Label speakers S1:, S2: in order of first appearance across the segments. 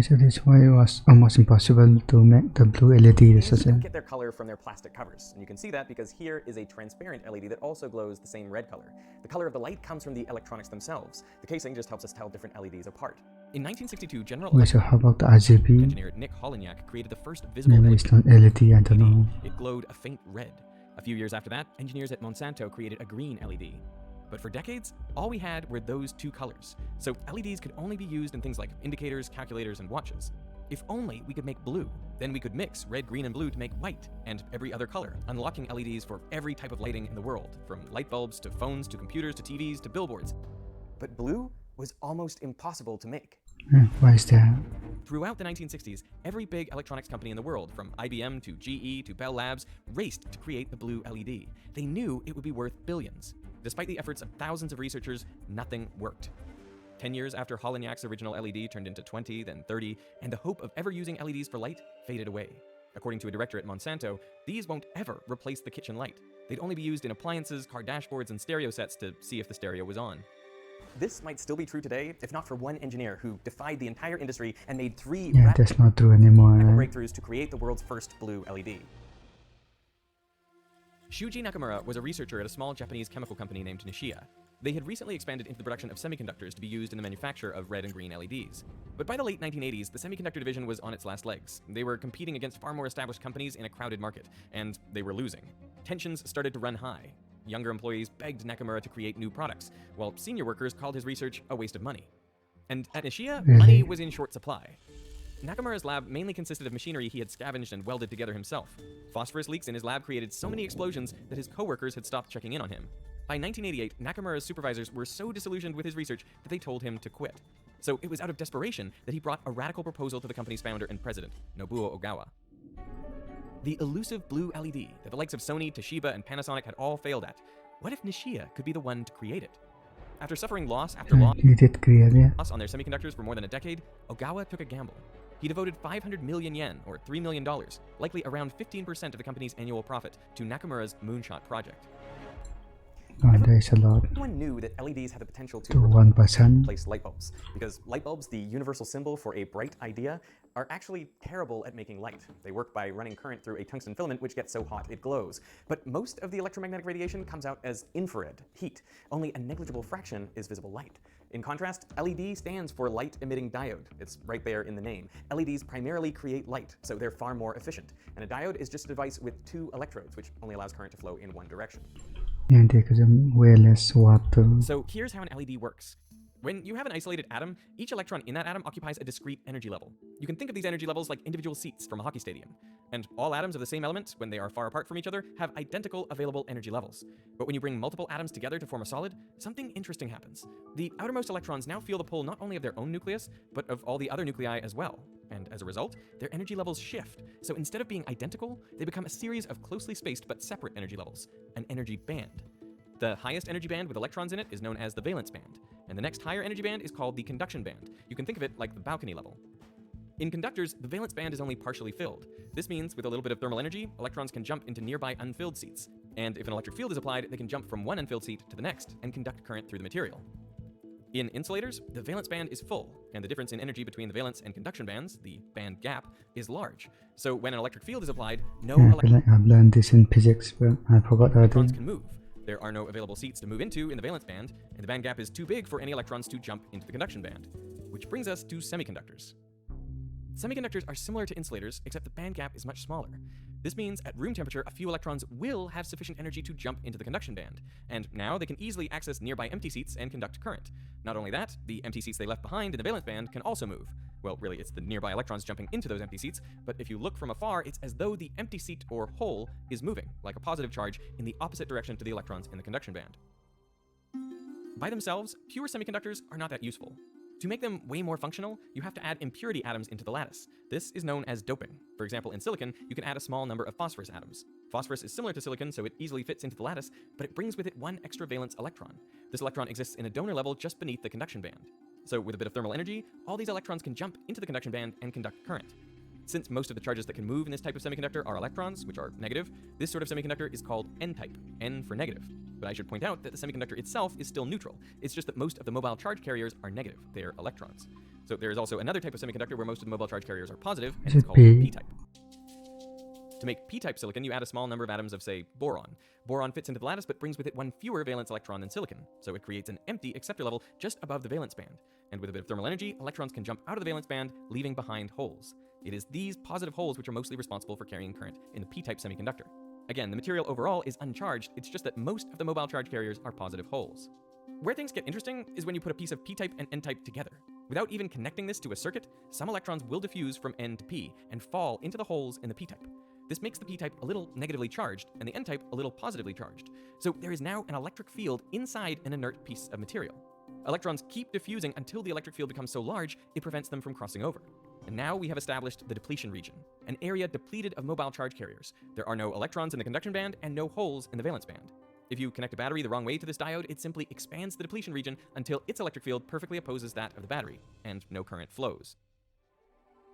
S1: So that's why it was almost impossible to make the blue LED
S2: These
S1: such
S2: don't
S1: a
S2: get their color from their plastic covers, and you can see that because here is a transparent LED that also glows the same red color. The color of the light comes from the electronics themselves. The casing just helps us tell different LEDs apart. In 1962, General
S1: Wait, so how about the RGB?
S2: engineer Nick Holonyak created the first visible
S1: Maybe it's not LED, I don't know.
S2: It glowed a faint red. A few years after that, engineers at Monsanto created a green LED. But for decades, all we had were those two colors. So LEDs could only be used in things like indicators, calculators, and watches. If only we could make blue. Then we could mix red, green, and blue to make white, and every other color, unlocking LEDs for every type of lighting in the world, from light bulbs to phones to computers to TVs to billboards. But blue was almost impossible to make.
S1: Why is that?
S2: Throughout the 1960s, every big electronics company in the world, from IBM to GE to Bell Labs, raced to create the blue LED. They knew it would be worth billions. Despite the efforts of thousands of researchers, nothing worked. 10 years after Holonyak's original LED turned into 20, then 30, and the hope of ever using LEDs for light faded away. According to a director at Monsanto, these won't ever replace the kitchen light. They'd only be used in appliances, car dashboards, and stereo sets to see if the stereo was on. This might still be true today, if not for one engineer who defied the entire industry and made three
S1: that's not true anymore.
S2: breakthroughs to create the world's first blue LED. Shuji Nakamura was a researcher at a small Japanese chemical company named Nishia. They had recently expanded into the production of semiconductors to be used in the manufacture of red and green LEDs. But by the late 1980s, the semiconductor division was on its last legs. They were competing against far more established companies in a crowded market, and they were losing. Tensions started to run high. Younger employees begged Nakamura to create new products, while senior workers called his research a waste of money. And at Nishia, money was in short supply. Nakamura's lab mainly consisted of machinery he had scavenged and welded together himself. Phosphorus leaks in his lab created so many explosions that his coworkers had stopped checking in on him. By 1988, Nakamura's supervisors were so disillusioned with his research that they told him to quit. So it was out of desperation that he brought a radical proposal to the company's founder and president, Nobuo Ogawa. The elusive blue LED that the likes of Sony, Toshiba, and Panasonic had all failed at. What if Nishia could be the one to create it? After suffering loss after loss on their semiconductors for more than a decade, Ogawa took a gamble. He devoted 500 million yen, or $3 million, likely around 15% of the company's annual profit, to Nakamura's moonshot project.
S1: There's a lot.
S2: Everyone knew that LEDs had the potential to
S1: 1%.
S2: replace light bulbs, because light bulbs, the universal symbol for a bright idea, are actually terrible at making light. They work by running current through a tungsten filament which gets so hot it glows. But most of the electromagnetic radiation comes out as infrared, heat. Only a negligible fraction is visible light. In contrast, LED stands for light-emitting diode. It's right there in the name. LEDs primarily create light, so they're far more efficient. And a diode is just a device with two electrodes, which only allows current to flow in one direction.
S1: Way less water.
S2: So here's how an LED works. When you have an isolated atom, each electron in that atom occupies a discrete energy level. You can think of these energy levels like individual seats from a hockey stadium. And all atoms of the same element, when they are far apart from each other, have identical available energy levels. But when you bring multiple atoms together to form a solid, something interesting happens. The outermost electrons now feel the pull not only of their own nucleus, but of all the other nuclei as well. And as a result, their energy levels shift. So instead of being identical, they become a series of closely spaced but separate energy levels, an energy band. The highest energy band with electrons in it is known as the valence band, and the next higher energy band is called the conduction band. You can think of it like the balcony level. In conductors, the valence band is only partially filled. This means with a little bit of thermal energy, electrons can jump into nearby unfilled seats. And if an electric field is applied, they can jump from one unfilled seat to the next and conduct current through the material. In insulators, the valence band is full, and the difference in energy between the valence and conduction bands, the band gap, is large. So when an electric field is applied, no
S1: I feel like I've learned this in physics, but I forgot
S2: electrons can move. There are no available seats to move into in the valence band, and the band gap is too big for any electrons to jump into the conduction band. Which brings us to semiconductors. Semiconductors are similar to insulators, except the band gap is much smaller. This means at room temperature, a few electrons will have sufficient energy to jump into the conduction band, and now they can easily access nearby empty seats and conduct current. Not only that, the empty seats they left behind in the valence band can also move. Well, really, it's the nearby electrons jumping into those empty seats, but if you look from afar, it's as though the empty seat or hole is moving, like a positive charge, in the opposite direction to the electrons in the conduction band. By themselves, pure semiconductors are not that useful. To make them way more functional, you have to add impurity atoms into the lattice. This is known as doping. For example, in silicon, you can add a small number of phosphorus atoms. Phosphorus is similar to silicon, so it easily fits into the lattice, but it brings with it one extra valence electron. This electron exists in a donor level just beneath the conduction band. So with a bit of thermal energy, all these electrons can jump into the conduction band and conduct current. Since most of the charges that can move in this type of semiconductor are electrons, which are negative, this sort of semiconductor is called N-type, N for negative. But I should point out that the semiconductor itself is still neutral. It's just that most of the mobile charge carriers are negative. They are electrons. So there is also another type of semiconductor where most of the mobile charge carriers are positive, and
S1: Is
S2: it's
S1: it
S2: called
S1: P?
S2: p-type. To make p-type silicon, you add a small number of atoms of, say, boron. Boron fits into the lattice but brings with it one fewer valence electron than silicon, so it creates an empty acceptor level just above the valence band. And with a bit of thermal energy, electrons can jump out of the valence band, leaving behind holes. It is these positive holes which are mostly responsible for carrying current in the p-type semiconductor. Again, the material overall is uncharged, it's just that most of the mobile charge carriers are positive holes. Where things get interesting is when you put a piece of p-type and n-type together. Without even connecting this to a circuit, some electrons will diffuse from n to p and fall into the holes in the p-type. This makes the p-type a little negatively charged and the n-type a little positively charged. So there is now an electric field inside an inert piece of material. Electrons keep diffusing until the electric field becomes so large it prevents them from crossing over. And now we have established the depletion region, an area depleted of mobile charge carriers. There are no electrons in the conduction band and no holes in the valence band. If you connect a battery the wrong way to this diode, it simply expands the depletion region until its electric field perfectly opposes that of the battery, and no current flows.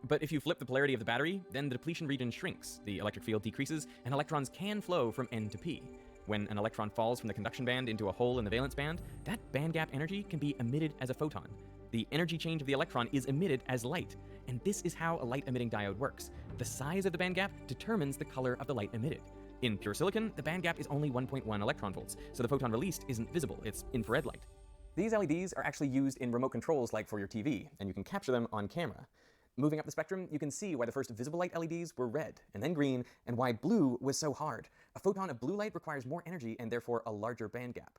S2: But if you flip the polarity of the battery, then the depletion region shrinks, the electric field decreases, and electrons can flow from N to P. When an electron falls from the conduction band into a hole in the valence band, that band gap energy can be emitted as a photon. The energy change of the electron is emitted as light, and this is how a light-emitting diode works. The size of the band gap determines the color of the light emitted. In pure silicon, the band gap is only 1.1 electron volts, so the photon released isn't visible, it's infrared light. These LEDs are actually used in remote controls like for your TV, and you can capture them on camera. Moving up the spectrum, you can see why the first visible light LEDs were red, and then green, and why blue was so hard. A photon of blue light requires more energy and therefore a larger band gap.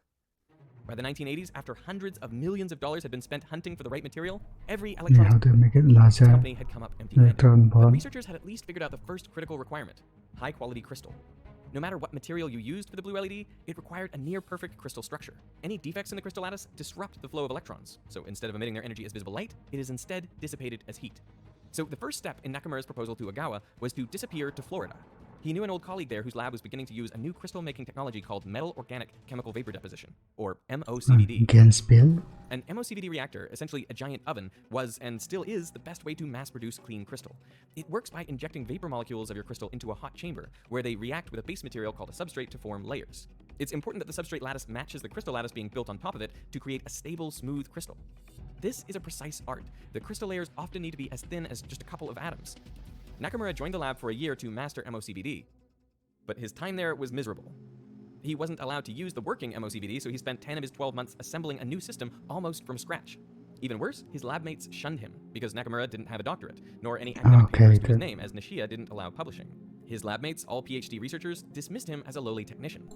S2: By the 1980s, after hundreds of millions of dollars had been spent hunting for the right material, every
S1: How
S2: electronics
S1: to make it larger
S2: company had come up empty-handed.
S1: electron
S2: But
S1: bond.
S2: researchers had at least figured out the first critical requirement: high-quality crystal. No matter what material you used for the blue LED, it required a near-perfect crystal structure. Any defects in the crystal lattice disrupt the flow of electrons, so instead of emitting their energy as visible light, it is instead dissipated as heat. So the first step in Nakamura's proposal to Ogawa was to disappear to Florida. He knew an old colleague there whose lab was beginning to use a new crystal-making technology called metal organic chemical vapor deposition, or MOCVD.
S1: Again spill.
S2: An MOCVD reactor, essentially a giant oven, was and still is the best way to mass-produce clean crystal. It works by injecting vapor molecules of your crystal into a hot chamber, where they react with a base material called a substrate to form layers. It's important that the substrate lattice matches the crystal lattice being built on top of it to create a stable, smooth crystal. This is a precise art. The crystal layers often need to be as thin as just a couple of atoms. Nakamura joined the lab for a year to master MOCVD, but his time there was miserable. He wasn't allowed to use the working MOCVD, so he spent 10 of his 12 months assembling a new system almost from scratch. Even worse, his lab mates shunned him, because Nakamura didn't have a doctorate, nor any academic papers to his name, as Nishia didn't allow publishing. His lab mates, all PhD researchers, dismissed him as a lowly technician.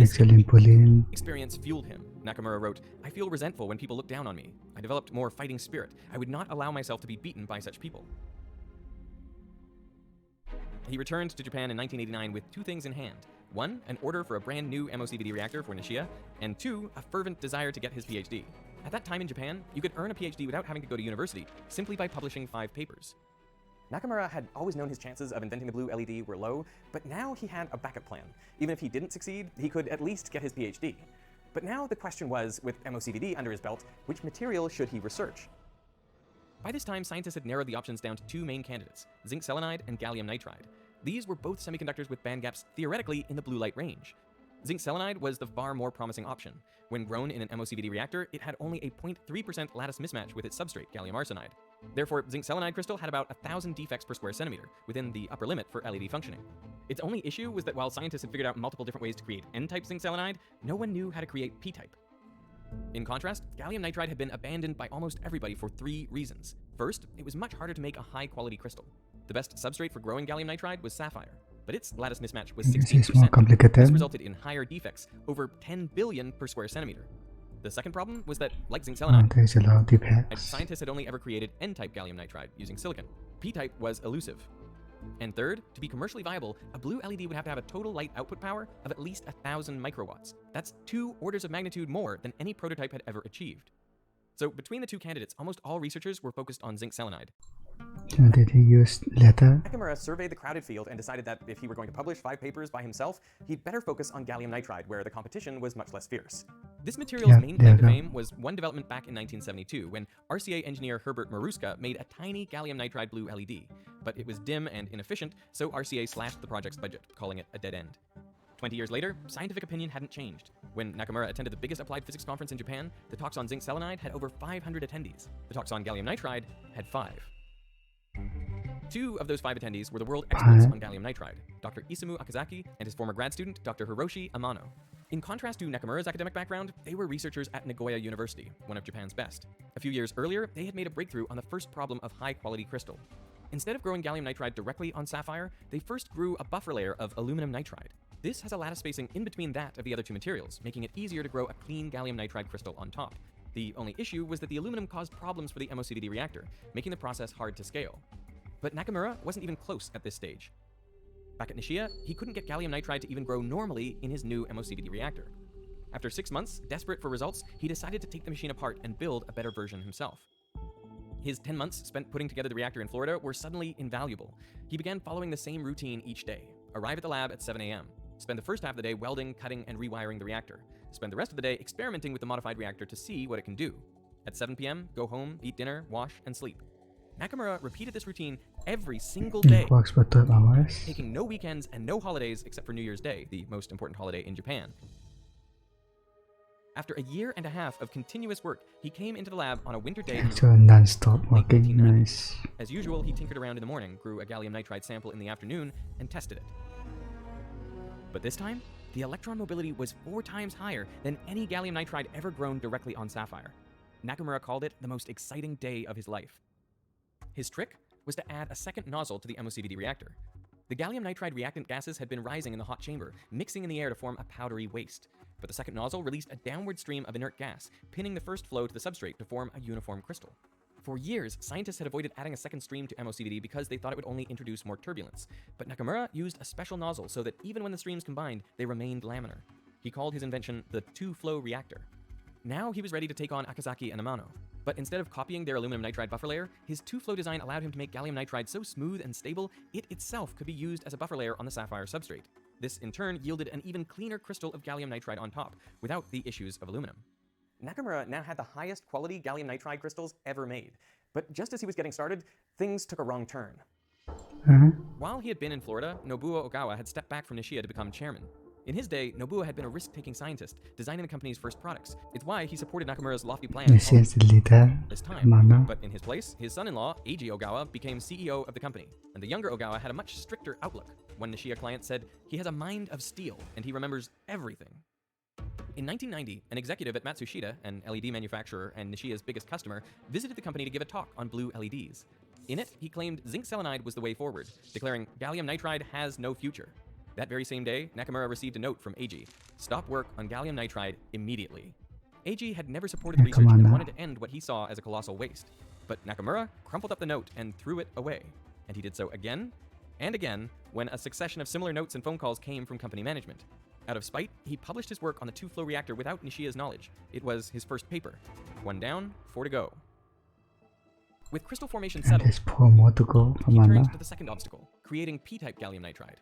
S1: Actually bullying.
S2: Experience fueled him. Nakamura wrote, "I feel resentful when people look down on me. I developed more fighting spirit. I would not allow myself to be beaten by such people." He returned to Japan in 1989 with two things in hand. One, an order for a brand new MOCVD reactor for Nishia, and two, a fervent desire to get his PhD. At that time in Japan, you could earn a PhD without having to go to university, simply by publishing 5 papers. Nakamura had always known his chances of inventing the blue LED were low, but now he had a backup plan. Even if he didn't succeed, he could at least get his PhD. But now the question was, with MOCVD under his belt, which material should he research? By this time, scientists had narrowed the options down to 2 main candidates, zinc selenide and gallium nitride. These were both semiconductors with band gaps theoretically in the blue light range. Zinc selenide was the far more promising option. When grown in an MOCVD reactor, it had only a 0.3% lattice mismatch with its substrate, gallium arsenide. Therefore, zinc selenide crystal had about 1,000 defects per square centimeter, within the upper limit for LED functioning. Its only issue was that while scientists had figured out multiple different ways to create N-type zinc selenide, no one knew how to create P-type. In contrast, gallium nitride had been abandoned by almost everybody for 3 reasons. First, it was much harder to make a high-quality crystal. The best substrate for growing gallium nitride was sapphire, but its lattice mismatch was 16%.
S1: This is more complicated.
S2: This resulted in higher defects, over 10 billion per square centimeter. The second problem was that, like zinc selenide,
S1: There's a lot of defects.
S2: scientists had only ever created N-type gallium nitride using silicon. P-type was elusive. And third, to be commercially viable, a blue LED would have to have a total light output power of at least 1,000 microwatts. That's 2 orders of magnitude more than any prototype had ever achieved. So between the 2 candidates, almost all researchers were focused on zinc selenide.
S1: Did he use letter?
S2: Nakamura surveyed the crowded field and decided that if he were going to publish 5 papers by himself, he'd better focus on gallium nitride, where the competition was much less fierce. This material's main claim to fame was one development back in 1972, when RCA engineer Herbert Maruska made a tiny gallium nitride blue LED. But it was dim and inefficient, so RCA slashed the project's budget, calling it a dead end. 20 years later, scientific opinion hadn't changed. When Nakamura attended the biggest applied physics conference in Japan, the talks on zinc selenide had over 500 attendees. The talks on gallium nitride had 5. 2 of those 5 attendees were the world experts on gallium nitride, Dr. Isamu Akazaki and his former grad student, Dr. Hiroshi Amano. In contrast to Nakamura's academic background, they were researchers at Nagoya University, one of Japan's best. A few years earlier, they had made a breakthrough on the first problem of high-quality crystal. Instead of growing gallium nitride directly on sapphire, they first grew a buffer layer of aluminum nitride. This has a lattice spacing in between that of the other 2 materials, making it easier to grow a clean gallium nitride crystal on top. The only issue was that the aluminum caused problems for the MOCVD reactor, making the process hard to scale. But Nakamura wasn't even close at this stage. Back at Nishia, he couldn't get gallium nitride to even grow normally in his new MOCVD reactor. After 6 months, desperate for results, he decided to take the machine apart and build a better version himself. His 10 months spent putting together the reactor in Florida were suddenly invaluable. He began following the same routine each day. Arrive at the lab at 7 a.m. Spend the first half of the day welding, cutting, and rewiring the reactor. Spend the rest of the day experimenting with the modified reactor to see what it can do. At 7 p.m., go home, eat dinner, wash, and sleep. Nakamura repeated this routine every single day,
S1: Works for 12 hours.
S2: taking no weekends and no holidays except for New Year's Day, the most important holiday in Japan. After a year and a half of continuous work, he came into the lab on a winter day in
S1: So non-stop working,
S2: 1990.
S1: nice.
S2: As usual, he tinkered around in the morning, grew a gallium nitride sample in the afternoon, and tested it. But this time, the electron mobility was 4 times higher than any gallium nitride ever grown directly on sapphire. Nakamura called it the most exciting day of his life. His trick was to add a second nozzle to the MOCVD reactor. The gallium nitride reactant gases had been rising in the hot chamber, mixing in the air to form a powdery waste. But the second nozzle released a downward stream of inert gas, pinning the first flow to the substrate to form a uniform crystal. For years, scientists had avoided adding a second stream to MOCVD because they thought it would only introduce more turbulence. But Nakamura used a special nozzle so that even when the streams combined, they remained laminar. He called his invention the two-flow reactor. Now he was ready to take on Akazaki and Amano. But instead of copying their aluminum nitride buffer layer, his two-flow design allowed him to make gallium nitride so smooth and stable, it itself could be used as a buffer layer on the sapphire substrate. This, in turn, yielded an even cleaner crystal of gallium nitride on top, without the issues of aluminum. Nakamura now had the highest quality gallium nitride crystals ever made. But just as he was getting started, things took a wrong turn. While he had been in Florida, Nobuo Ogawa had stepped back from Nishia to become chairman. In his day, Nobuo had been a risk-taking scientist, designing the company's first products. It's why he supported Nakamura's lofty plans
S1: Nishia is the leader.
S2: this time.
S1: Amano.
S2: But in his place, his son-in-law, Eiji Ogawa, became CEO of the company. And the younger Ogawa had a much stricter outlook. One Nishia client said, he has a mind of steel, and he remembers everything. In 1990, an executive at Matsushita, an LED manufacturer and Nishia's biggest customer, visited the company to give a talk on blue LEDs. In it, he claimed zinc selenide was the way forward, declaring gallium nitride has no future. That very same day, Nakamura received a note from Eiji. Stop work on gallium nitride immediately. Eiji had never supported the research and wanted to end what he saw as a colossal waste. But Nakamura crumpled up the note and threw it away. And he did so again and again when a succession of similar notes and phone calls came from company management. Out of spite, he published his work on the two-flow reactor without Nishia's knowledge. It was his first paper. 1 down, 4 to go. With crystal formation
S1: And
S2: settled,
S1: there's 4 more to go.
S2: he turned
S1: Amano.
S2: to the second obstacle, creating P-type gallium nitride.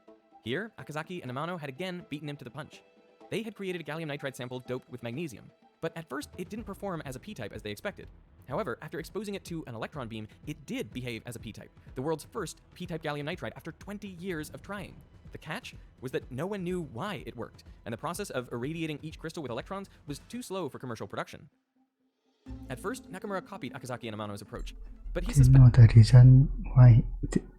S2: Here, Akazaki and Amano had again beaten him to the punch. They had created a gallium nitride sample doped with magnesium, but at first it didn't perform as a P-type as they expected. However, after exposing it to an electron beam, it did behave as a P-type, the world's first P-type gallium nitride after 20 years of trying. The catch was that no one knew why it worked, and the process of irradiating each crystal with electrons was too slow for commercial production. At first, Nakamura copied Akazaki and Amano's approach, but he
S1: Do you know
S2: suspected
S1: the reason why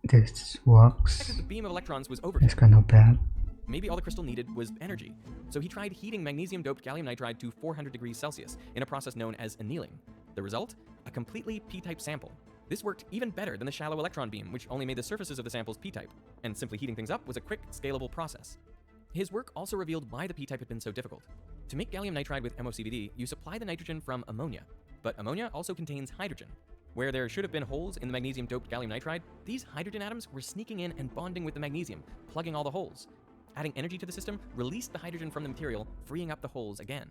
S1: this works?
S2: the beam of electrons was overkill.
S1: It's kind of bad.
S2: Maybe all the crystal needed was energy. So he tried heating magnesium-doped gallium nitride to 400 degrees Celsius in a process known as annealing. The result? A completely P-type sample. This worked even better than the shallow electron beam, which only made the surfaces of the samples P-type, and simply heating things up was a quick, scalable process. His work also revealed why the P-type had been so difficult. To make gallium nitride with MOCVD, you supply the nitrogen from ammonia, but ammonia also contains hydrogen. Where there should have been holes in the magnesium-doped gallium nitride, these hydrogen atoms were sneaking in and bonding with the magnesium, plugging all the holes. Adding energy to the system released the hydrogen from the material, freeing up the holes again.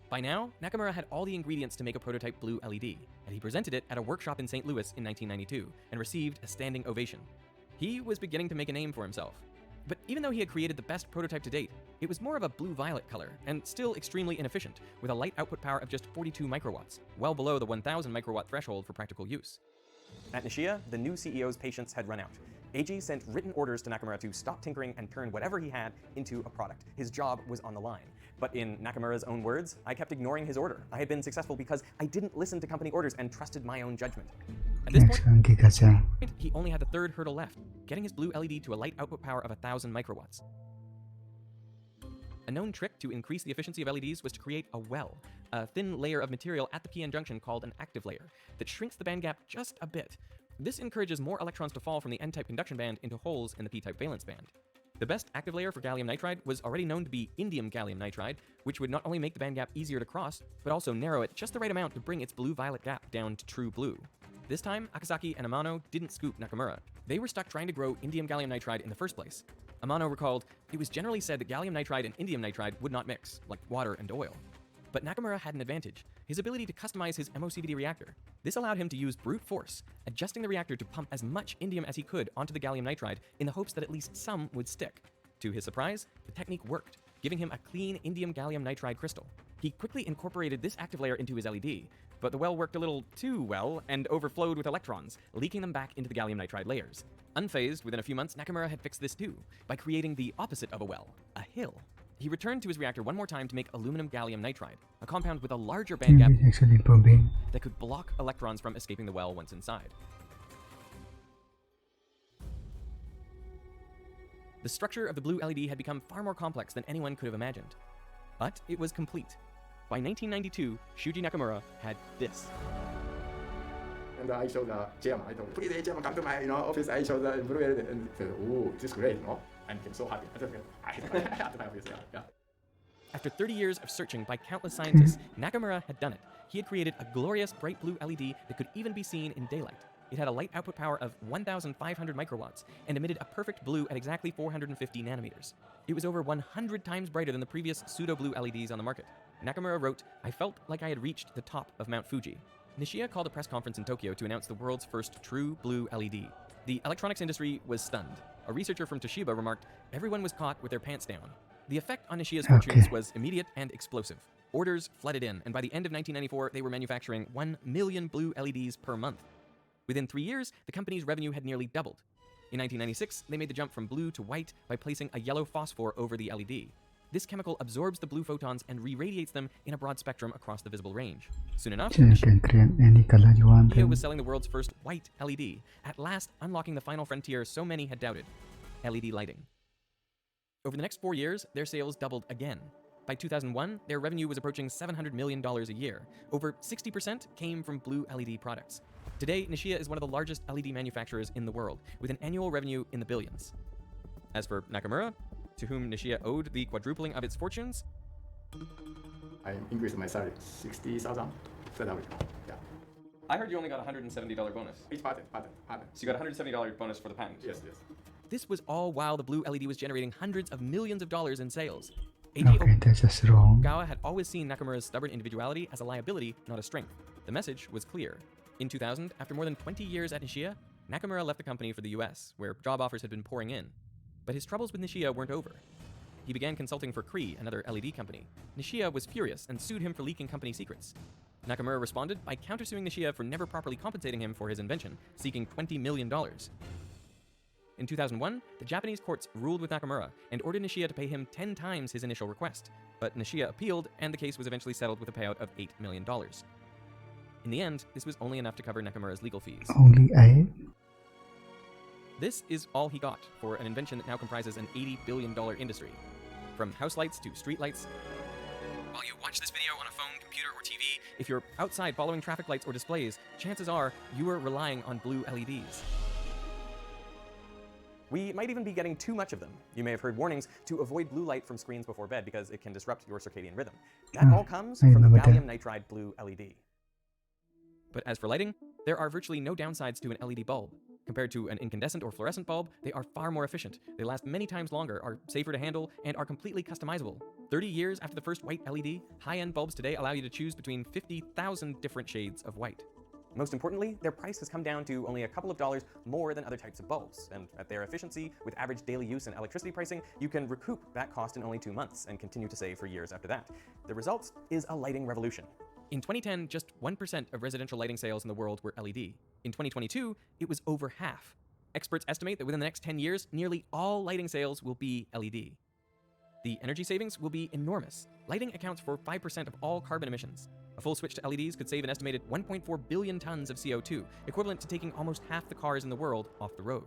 S2: By now, Nakamura had all the ingredients to make a prototype blue LED, and he presented it at a workshop in St. Louis in 1992 and received a standing ovation. He was beginning to make a name for himself. But even though he had created the best prototype to date, it was more of a blue-violet color and still extremely inefficient, with a light output power of just 42 microwatts, well below the 1,000 microwatt threshold for practical use. At Nishia, the new CEO's patience had run out. AG sent written orders to Nakamura to stop tinkering and turn whatever he had into a product. His job was on the line. But in Nakamura's own words, I kept ignoring his order. I had been successful because I didn't listen to company orders and trusted my own judgment. At this point, he only had the third hurdle left, getting his blue LED to a light output power of 1,000 microwatts. A known trick to increase the efficiency of LEDs was to create a well, a thin layer of material at the PN junction called an active layer, that shrinks the band gap just a bit. This encourages more electrons to fall from the N-type conduction band into holes in the P-type valence band. The best active layer for gallium nitride was already known to be indium gallium nitride, which would not only make the band gap easier to cross, but also narrow it just the right amount to bring its blue-violet gap down to true blue. This time, Akasaki and Amano didn't scoop Nakamura. They were stuck trying to grow indium gallium nitride in the first place. Amano recalled, "It was generally said that gallium nitride and indium nitride would not mix, like water and oil." But Nakamura had an advantage, his ability to customize his MOCVD reactor. This allowed him to use brute force, adjusting the reactor to pump as much indium as he could onto the gallium nitride in the hopes that at least some would stick. To his surprise, the technique worked, giving him a clean indium gallium nitride crystal. He quickly incorporated this active layer into his LED, but the well worked a little too well and overflowed with electrons, leaking them back into the gallium nitride layers. Unfazed, within a few months, Nakamura had fixed this too, by creating the opposite of a well, a hill. He returned to his reactor one more time to make aluminum gallium nitride, a compound with a larger band gap that could block electrons from escaping the well once inside. The structure of the blue LED had become far more complex than anyone could have imagined. But it was complete. By 1992, Shuji Nakamura had this.
S3: And I showed the chairman, I told, please, chairman, come to my office. I showed the blue LED and said, oh, this is great, I became so happy. I had to my office, yeah.
S2: After 30 years of searching by countless scientists, Nakamura had done it. He had created a glorious bright blue LED that could even be seen in daylight. It had a light output power of 1,500 microwatts and emitted a perfect blue at exactly 450 nanometers. It was over 100 times brighter than the previous pseudo-blue LEDs on the market. Nakamura wrote, "I felt like I had reached the top of Mount Fuji." Nishia called a press conference in Tokyo to announce the world's first true blue LED. The electronics industry was stunned. A researcher from Toshiba remarked, "Everyone was caught with their pants down." The effect on Nishia's fortunes was immediate and explosive. Orders flooded in, and by the end of 1994, they were manufacturing 1 million blue LEDs per month. Within 3 years, the company's revenue had nearly doubled. In 1996, they made the jump from blue to white by placing a yellow phosphor over the LED. This chemical absorbs the blue photons and re-radiates them in a broad spectrum across the visible range. Soon enough, Nishia was selling the world's first white LED, at last unlocking the final frontier so many had doubted: LED lighting. Over the next 4 years, their sales doubled again. By 2001, their revenue was approaching $700 million a year. Over 60% came from blue LED products. Today, Nishia is one of the largest LED manufacturers in the world, with an annual revenue in the billions. As for Nakamura, to whom Nishia owed the quadrupling of its fortunes,
S3: I increased my salary 60,000. Yeah.
S2: I heard you only got a $170 bonus.
S3: Each patent.
S2: So you got a $170 bonus for the patent?
S3: Yes.
S2: This was all while the blue LED was generating hundreds of millions of dollars in sales.
S1: That's just wrong.
S2: Gawa had always seen Nakamura's stubborn individuality as a liability, not a strength. The message was clear. In 2000, after more than 20 years at Nishia, Nakamura left the company for the US, where job offers had been pouring in. But his troubles with Nishia weren't over. He began consulting for Cree, another LED company. Nishia was furious and sued him for leaking company secrets. Nakamura responded by countersuing Nishia for never properly compensating him for his invention, seeking $20 million. In 2001, the Japanese courts ruled with Nakamura and ordered Nishia to pay him 10 times his initial request. But Nishia appealed, and the case was eventually settled with a payout of $8 million. In the end, this was only enough to cover Nakamura's legal fees.
S1: Only 8?
S2: This is all he got for an invention that now comprises an $80 billion industry. From house lights to street lights. While you watch this video on a phone, computer, or TV, if you're outside following traffic lights or displays, chances are you are relying on blue LEDs. We might even be getting too much of them. You may have heard warnings to avoid blue light from screens before bed because it can disrupt your circadian rhythm. That all comes from the gallium nitride blue LED. But as for lighting, there are virtually no downsides to an LED bulb. Compared to an incandescent or fluorescent bulb, they are far more efficient. They last many times longer, are safer to handle, and are completely customizable. 30 years after the first white LED, high-end bulbs today allow you to choose between 50,000 different shades of white. Most importantly, their price has come down to only a couple of dollars more than other types of bulbs, and at their efficiency, with average daily use and electricity pricing, you can recoup that cost in only 2 months and continue to save for years after that. The result is a lighting revolution. In 2010, just 1% of residential lighting sales in the world were LED. In 2022, it was over half. Experts estimate that within the next 10 years, nearly all lighting sales will be LED. The energy savings will be enormous. Lighting accounts for 5% of all carbon emissions. A full switch to LEDs could save an estimated 1.4 billion tons of CO2, equivalent to taking almost half the cars in the world off the road.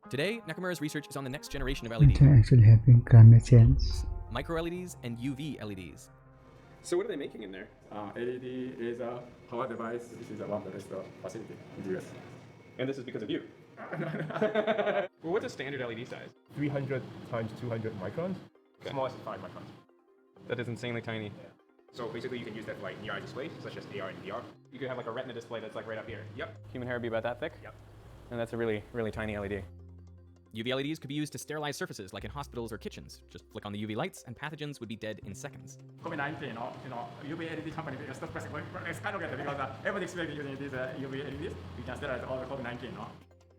S2: Today, Nakamura's research is on the next generation of LEDs.
S1: They're actually having climate change.
S2: Micro LEDs and UV LEDs.
S4: So what are they making in there?
S3: LED laser power device. This is one of the best facility in the US.
S4: And this is because of you. Well, what's a standard LED size?
S5: 300 times 200 microns.
S4: Okay.
S5: Smallest is 5 microns.
S4: That is insanely tiny.
S5: So basically you can use that for like near eye displays, such as AR and VR.
S4: You could have like a retina display that's like right up here.
S5: Yep.
S4: Human hair would be about that thick?
S5: Yep.
S4: And that's a really, really tiny LED.
S2: UV LEDs could be used to sterilize surfaces like in hospitals or kitchens. Just flick on the UV lights and pathogens would be dead in seconds.
S3: COVID-19, UV LED company is not pressing. It's kind of good because everybody expects using these UV LEDs. We can sterilize all the COVID-19.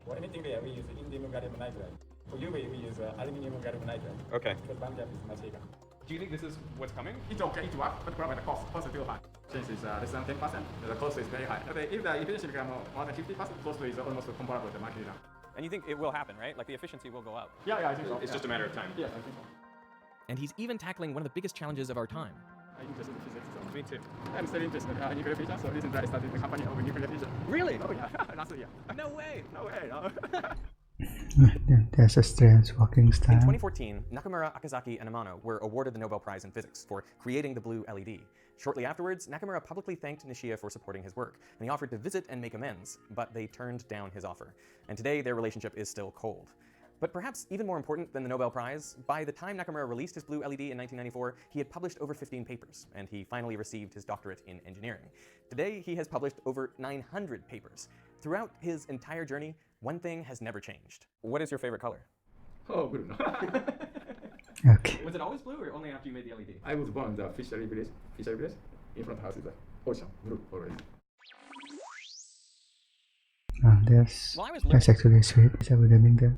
S6: For anything there, we use indium gallium nitride. For UV, we use aluminum gallium nitride.
S4: Okay.
S6: Because band gap is much bigger.
S4: Do you think this is what's coming?
S3: It's okay, it works, but probably the cost is too high. Since it's less than 10%, the cost is very high. But if the efficiency becomes more than 50%, cost is almost comparable to the market now.
S4: And you think it will happen, right? Like the efficiency will go up.
S3: Yeah, I think so.
S4: It's just a matter of time.
S3: Yeah, I think so.
S2: And he's even tackling one of the biggest challenges of our time.
S3: I'm interested in physics. So.
S4: Me too.
S3: I'm still interested in nuclear fission, so recently I started the company of nuclear fission.
S4: Really?
S3: Oh yeah, last year.
S4: No way!
S3: No way, no.
S1: There's a strange walking
S2: In
S1: style.
S2: 2014, Nakamura, Okazaki, and Amano were awarded the Nobel Prize in Physics for creating the blue LED. Shortly afterwards, Nakamura publicly thanked Nishia for supporting his work, and he offered to visit and make amends, but they turned down his offer. And today, their relationship is still cold. But perhaps even more important than the Nobel Prize, by the time Nakamura released his blue LED in 1994, he had published over 15 papers, and he finally received his doctorate in engineering. Today, he has published over 900 papers. Throughout his entire journey, one thing has never changed. What is your favorite color?
S3: Oh, good.
S1: Okay.
S2: Was it always blue, or only after you made the LED?
S3: I was born in the fishery village. In front of the house is the ocean, blue already.
S1: There's
S2: Well, I was
S1: that's actually sweet. Is everything there?